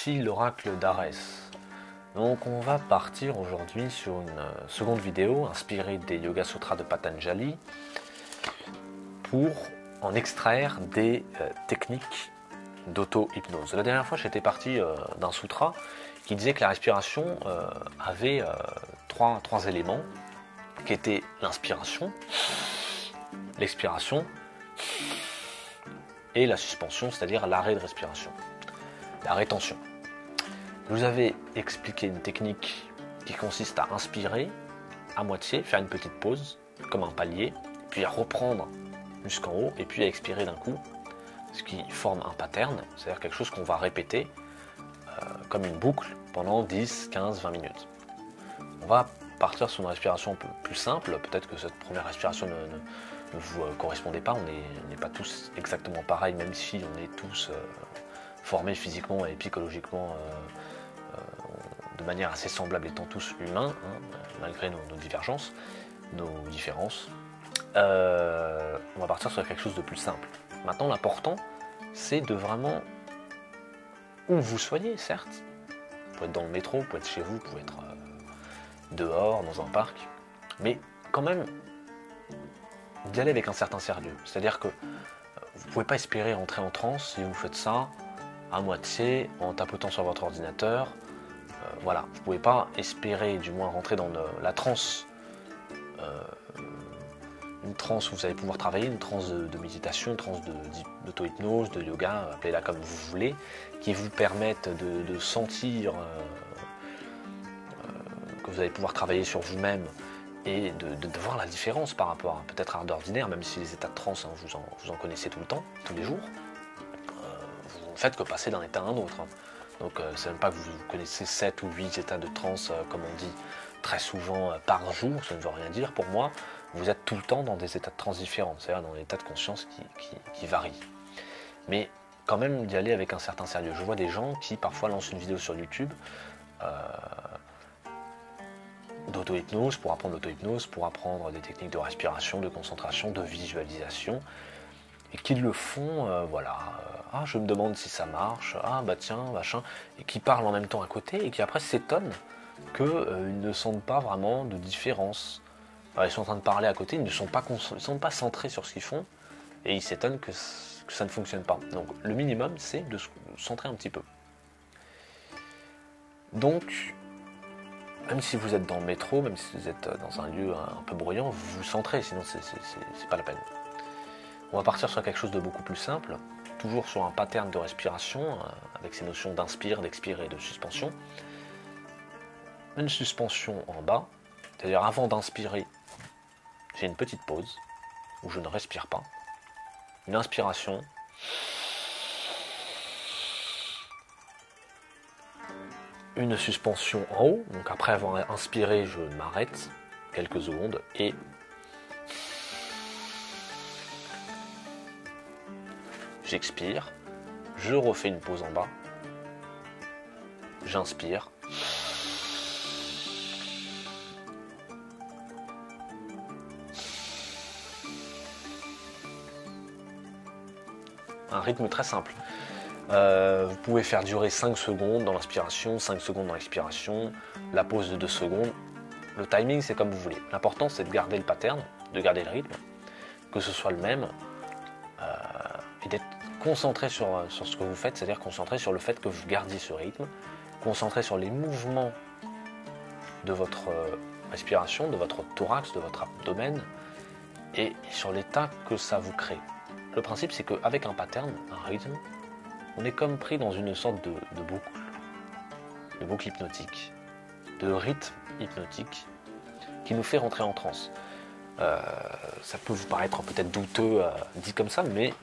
Ici l'oracle d'Arès. Donc on va partir aujourd'hui sur une seconde vidéo inspirée des Yoga Sutras de Patanjali pour en extraire des techniques d'auto-hypnose. La dernière fois j'étais parti d'un sutra qui disait que la respiration avait trois éléments qui étaient l'inspiration, l'expiration et la suspension, c'est-à-dire l'arrêt de respiration, la rétention. Je vous avais expliqué une technique qui consiste à inspirer à moitié, faire une petite pause, comme un palier, puis à reprendre jusqu'en haut, et puis à expirer d'un coup, ce qui forme un pattern, c'est-à-dire quelque chose qu'on va répéter comme une boucle pendant 10, 15, 20 minutes. On va partir sur une respiration un peu plus simple, peut-être que cette première respiration ne vous correspondait pas, on n'est pas tous exactement pareils, même si on est tous formés physiquement et psychologiquement de manière assez semblable, étant tous humains, malgré nos divergences, nos différences. On va partir sur quelque chose de plus simple. Maintenant, l'important, c'est de vraiment, où vous soyez, certes, vous pouvez être dans le métro, vous pouvez être chez vous, vous pouvez être dehors, dans un parc, mais quand même d'y aller avec un certain sérieux. C'est-à-dire que vous ne pouvez pas espérer rentrer en transe si vous faites ça à moitié en tapotant sur votre ordinateur. Voilà, vous ne pouvez pas espérer du moins rentrer dans la transe, une transe où vous allez pouvoir travailler, une transe de méditation, une transe d'auto-hypnose, de yoga, appelez-la comme vous voulez, qui vous permettent de sentir que vous allez pouvoir travailler sur vous-même et de voir la différence par rapport à peut-être à d'ordinaire, même si les états de transe, vous en connaissez tout le temps, tous les jours, vous ne faites que passer d'un état à un autre. Donc c'est même pas que vous connaissez 7 ou 8 états de transe, comme on dit très souvent par jour, ça ne veut rien dire. Pour moi, vous êtes tout le temps dans des états de transe différents, c'est-à-dire dans des états de conscience qui varient. Mais quand même d'y aller avec un certain sérieux. Je vois des gens qui parfois lancent une vidéo sur YouTube d'auto-hypnose, pour apprendre l'auto-hypnose, pour apprendre des techniques de respiration, de concentration, de visualisation, et qui le font, ah je me demande si ça marche, ah bah tiens, machin, et qui parlent en même temps à côté, et qui après s'étonnent qu'ils ne sentent pas vraiment de différence. Alors, ils sont en train de parler à côté, ils ne sont pas centrés sur ce qu'ils font, et ils s'étonnent que ça ne fonctionne pas. Donc le minimum, c'est de se centrer un petit peu. Donc, même si vous êtes dans le métro, même si vous êtes dans un lieu un peu bruyant, vous vous centrez, sinon c'est pas la peine. On va partir sur quelque chose de beaucoup plus simple, toujours sur un pattern de respiration, avec ces notions d'inspire, d'expire et de suspension. Une suspension en bas, c'est-à-dire avant d'inspirer, j'ai une petite pause, où je ne respire pas. Une inspiration. Une suspension en haut, donc après avoir inspiré, je m'arrête quelques secondes et j'expire, je refais une pause en bas, j'inspire, un rythme très simple. Vous pouvez faire durer 5 secondes dans l'inspiration, 5 secondes dans l'expiration, la pause de 2 secondes. Le timing, c'est comme vous voulez. L'important, c'est de garder le pattern, de garder le rythme, que ce soit le même, et d'être concentré sur ce que vous faites, c'est-à-dire concentré sur le fait que vous gardiez ce rythme, concentré sur les mouvements de votre respiration, de votre thorax, de votre abdomen, et sur l'état que ça vous crée. Le principe, c'est qu'avec un pattern, un rythme, on est comme pris dans une sorte de boucle hypnotique, de rythme hypnotique qui nous fait rentrer en transe. Ça peut vous paraître peut-être douteux dit comme ça, mais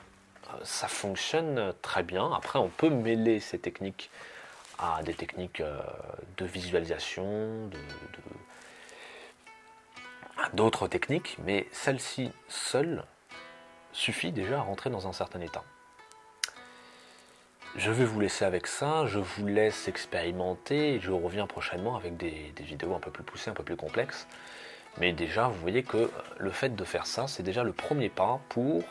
ça fonctionne très bien. Après, on peut mêler ces techniques à des techniques de visualisation, à d'autres techniques, mais celle-ci seule suffit déjà à rentrer dans un certain état. Je vais vous laisser avec ça, je vous laisse expérimenter et je reviens prochainement avec des vidéos un peu plus poussées, un peu plus complexes. Mais déjà, vous voyez que le fait de faire ça, c'est déjà le premier pas pour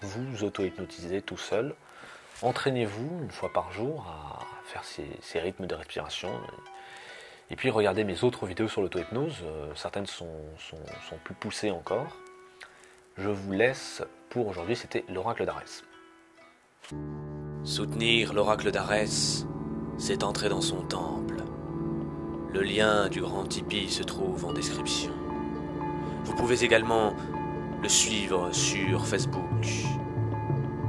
vous auto-hypnotiser tout seul Entraînez-vous une fois par jour à faire ces rythmes de respiration. Et puis regardez mes autres vidéos sur l'auto-hypnose. Certaines sont plus poussées encore. Je vous laisse pour aujourd'hui, c'était l'oracle d'Arès. Soutenir l'oracle d'Arès, c'est entrer dans son temple. Le lien du grand Tipeee se trouve en description. Vous pouvez également le suivre sur Facebook.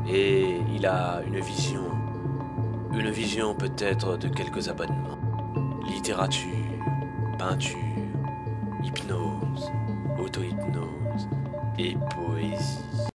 Et il a une vision peut-être de quelques abonnements. Littérature, peinture, hypnose, auto-hypnose et poésie.